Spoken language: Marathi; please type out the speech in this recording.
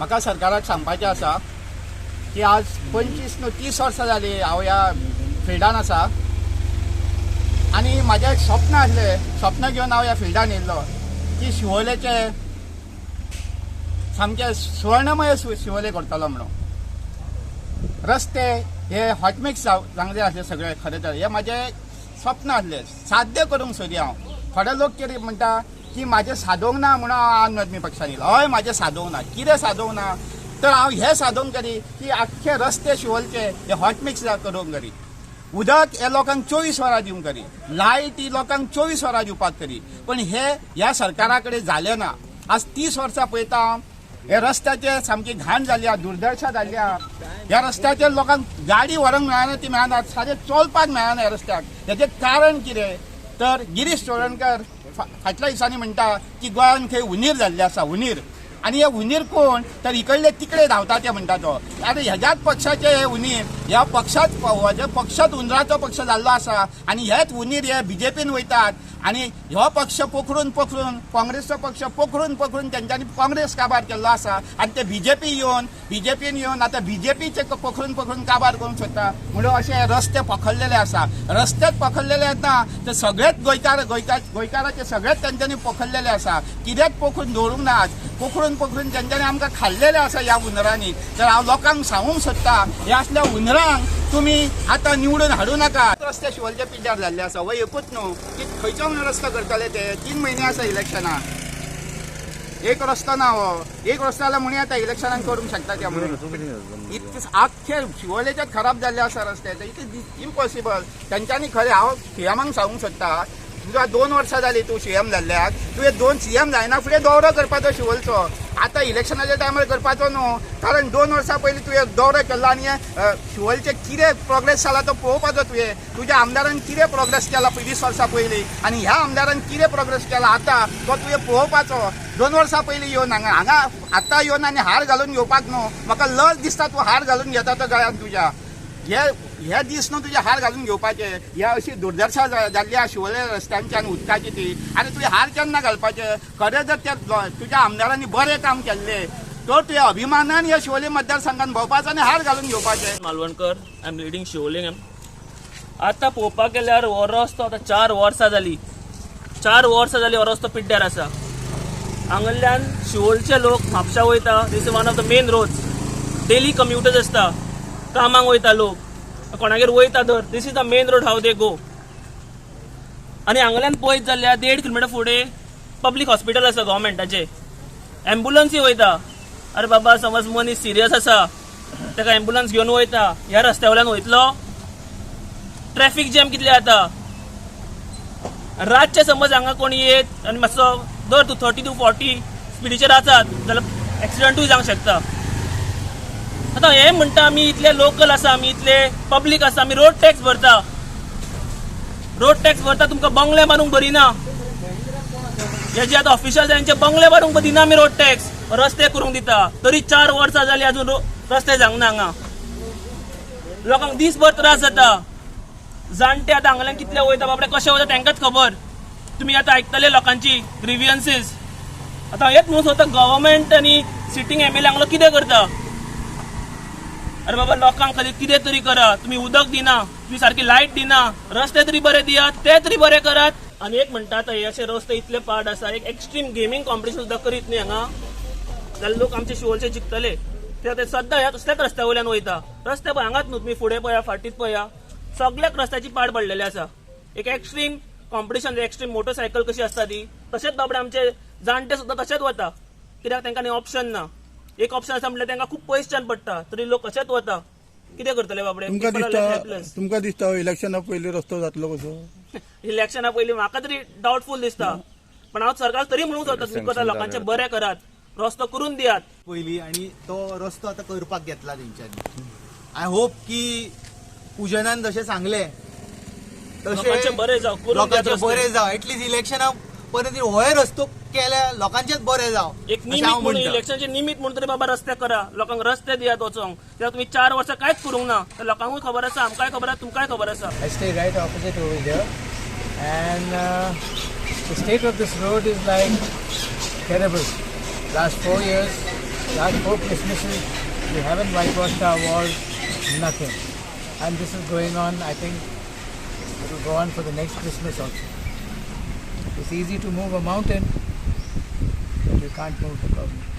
म्हाका सरकाराक सांगपाचें आसा की आज 25 न्हू 30 वर्सां जाली हांव ह्या फिल्डान आसा आनी म्हाजें एक स्वप्न आसलें स्वप्न घेवन हांव ह्या फिल्डान येयल्लो की शिवोलेचे सामके स्वर्णमय शिवोले करतलो म्हणून रस्ते हे हॉटमिक्स जावंक जाय आसले सगळे खरें तर हे म्हाजें स्वप्न आसलें साध्य करूंक सोदी हांव. थोडे लोक कितें म्हणटा की म्हाजें सादोंक ना म्हणून हांव आम आदमी पक्षान येयलो. हय म्हाजें सादोंक ना. कितें सादोंक ना तर हांव हें सादोंक करी की आख्खे रस्ते शिवोलचे हे हॉटमिक्स करूंक करी. उदक हे लोकांक 24 वरां दिवंक करी. लायट ही लोकांक 24 वरां दिवपाक करी. पण हे ह्या सरकारा कडेन जालें ना. आज 30 वर्सां पळयता हांव हे रस्त्याचे सामकी घाण जाली आहा, दुर्दशा जाल्ली आहा. ह्या रस्त्याचेर लोकांक गाडी व्हरंक मेळना ती मेळना, सादें चलपाक मेळना ह्या रस्त्याक. हेजें कारण कितें तर गिरीश चोडणकर फाटल्या दिसांनी म्हणटा की गोंयान खंय उंदीर जाल्ले आसा उंदीर आनी हे उंदीर कोण तर इकडले तिकडे धांवता ते म्हणटा तो. आतां ह्याच्याच पक्षाचे हे उंदीर ह्या पक्षात उंदराचो पक्ष जाल्लो आसा आनी हेच उंदीर हे बीजेपीन वयतात आनी हो पक्ष पोखरून काँग्रेसचो पक्ष पोखरून तेंच्यांनी काँग्रेस काबार केल्लो आसा आनी ते बीजेपीन येवन आतां बीजेपीचे पोखरून काबार करूंक सोदता म्हणून अशे हे रस्ते पोखरलेले आसा. रस्तेच पोखरलेले येता ते सगळेच गोंयकाराचे सगळेच तेंच्यांनी पोखरलेले आसा. कित्याक पोखरून दवरूंक ना पोखरून तेंच्यांनी आमकां खाल्लेले आसा ह्या उंदरांनी. तर हांव लोकांक सांगूंक सोदता ह्या असल्या उंदरांक तुमी आतां निवडून हाडूं नाका. रस्ते शिवोलचे पिड्ड्यार जाल्ले आसा हो एकूच न्हू की खंयचो म्हणून रस्तो करतले ते 3 म्हयने आसा इलेक्शनाक. एक रस्तो ना हो एक रस्तो जाल्यार म्हणी आतां इलेक्शनाक करूंक शकता ते म्हणून इतके आख्खे शिवोलेचेच खराब जाल्ले आसा रस्ते ते इट इम्पॉसिबल. तेंच्यांनी खरें हांव सीएमांक सांगूंक सोदता तुका 2 वर्सां जाली तूं सीएम जाल्ल्याक तुवें 2 सीएम जायना फुडें दौरो करपाचो शिवोलचो. आतां इलेक्शनाच्या टायमार करपाचो न्हू कारण 2 वर्सां पयलीं तुवें दौरो केल्लो आनी शिवोलचे कितें प्रोग्रेस जाला तो पळोवपाचो तुज्या आमदारान कितें प्रोग्रेस केला 20 वर्सां पयलीं आनी ह्या आमदारान कितें प्रोग्रेस केला आतां तो तुवें पळोवपाचो. 2 वर्सां पयलीं येवन हांगा आतां येवन आनी हार घालून घेवपाक न्हू म्हाका लज दिसता तूं हार घालून घेता तो गळ्यान तुज्या हे दीस न्हू तुजे हार घालून घेवपाचे. ह्या अशी दुर्दशा जाल्ली आहा शिवोले रस्त्यांची आनी उदकाची ती आनी तुवें हार केन्ना घालपाचे. खरें जर ते तुज्या आमदारांनी बरें काम केल्लें तर तुवें अभिमानान ह्या शिवोले मतदारसंघात भोंवपाचो आनी हार घालून घेवपाचे. Malvankar I am reading Shivoli. आतां पळोवपाक गेल्यार हो रस्तो आतां 4 वर्सां जाली हो रस्तो पिड्ड्यार आसा. हांगल्यान शिवोलचे लोक म्हापशा वयता. This is one of the main roads. Daily commuters आसता कामाक वयता लोक कोणागेर वयता तर this is the main road how they go. आनी हांगल्यान पळयत जाल्यार 1.5 किलोमिटर फुडें पब्लीक हॉस्पिटल आसा गव्हर्मेंटाचे. एम्ब्युलन्सूय वयता. अरे बाबा समज मनीस सिरियस आसा ताका एम्ब्युलन्स घेवन वयता ह्या रस्त्या वयल्यान वयतलो. ट्रॅफिक जॅम कितले जाता. रातचे समज हांगा कोण येत आनी मातसो दर तूं 30 to 40 स्पिडीचेर आसात जाल्यार एक्सिडंटूय जावंक शकता. आतां हें म्हणटा आमी इतले लोकल आसा आमी इतले पब्लीक आसा आमी रोड टॅक्स भरता तुमकां बंगले बांदूंक भरिना. हे जे आतां ऑफिशियल तांचे बंगले बांदूंक दिना आमी रोड टॅक्स रस्ते करूंक दिता. तरी 4 वर्सां जालीं अजून रस्ते जावंक ना हांगा. लोकांक दीसभर त्रास जाता. जाणटे आतां हांगल्यान कितले वयता बाबडे कशें वयता तांकांच खबर. तुमी आतां आयकतले लोकांची ग्रिवियन्सीस. आतां हेच म्हणून सोदता गव्हर्मेंट आनी सिटींग MLA हांगलो कितें करता. अरे बाबा लोकांक खाली कितें तरी करा. तुमी उदक दिना तुमी सारकी लायट दिना रस्ते तरी बरे दियात ते तरी बरे करात. आनी एक म्हणटा आतां हे अशे रस्ते इतले पाड आसा एक एक्स्ट्रीम गेमींग कॉम्पिटिशन सुद्दां करीत न्ही हांगा जाल्यार लोक आमचे शिवोलचे जिखतले. ते सद्दां ह्या तसल्याच रस्त्या वयल्यान वयता. रस्ते पळय हांगाच न्हू तुमी फुडें पळया फाटीत पळया सगळ्याक रस्त्याची पाड पडलेली आसा. एक एक्स्ट्रीम कॉम्पिटिशन एक्स्ट्रीम मोटरसायकल कशी आसता ती तशेंच बाबडे आमचे जाणटे सुद्दां तशेंच वता. कित्याक तांकां ऑप्शन ना. एक ऑप्शन आसा म्हणल्यार तांकां खूब पयसच्यान पडटा तरी लोक कशेंच वता. कितें करतले बाबडे. तुमकां दिसता इलेक्शना पयलीं रस्तो जातलो कसो. इलेक्शना पयलीं म्हाका तरी डावटफूल दिसता. पण हांव सरकार तरी म्हणूंक सोदता तुमकां आतां लोकांचे बरें करात रस्तो करून दियात पयलीं आनी तो रस्तो आतां करपाक घेतला तेंच्यांनी. आय होप की पुजनान जशें सांगलें तशें बरें जावं एटलीस्ट इलेक्शना परत होय रस्तो केल्यार लोकांचेच बरें जावं. एक निमित म्हणून इलेक्शनचे निमित म्हणून तरी बाबा रस्ते करा. लोकांक रस्ते दियात वचोंक. कित्याक तुमी 4 वर्सां कांयच करूंक ना तर लोकांकूय खबर आसा आमकांय खबर आसा तुमकांय खबर आसा. I stay right opposite over here and the state of this road is like terrible. Last 4 years last 4 Christmases we haven't whitewashed our walls, nothing. And this is going on, I think it will go on for the next Christmas also. It's easy to move a mountain, but you can't move the problem.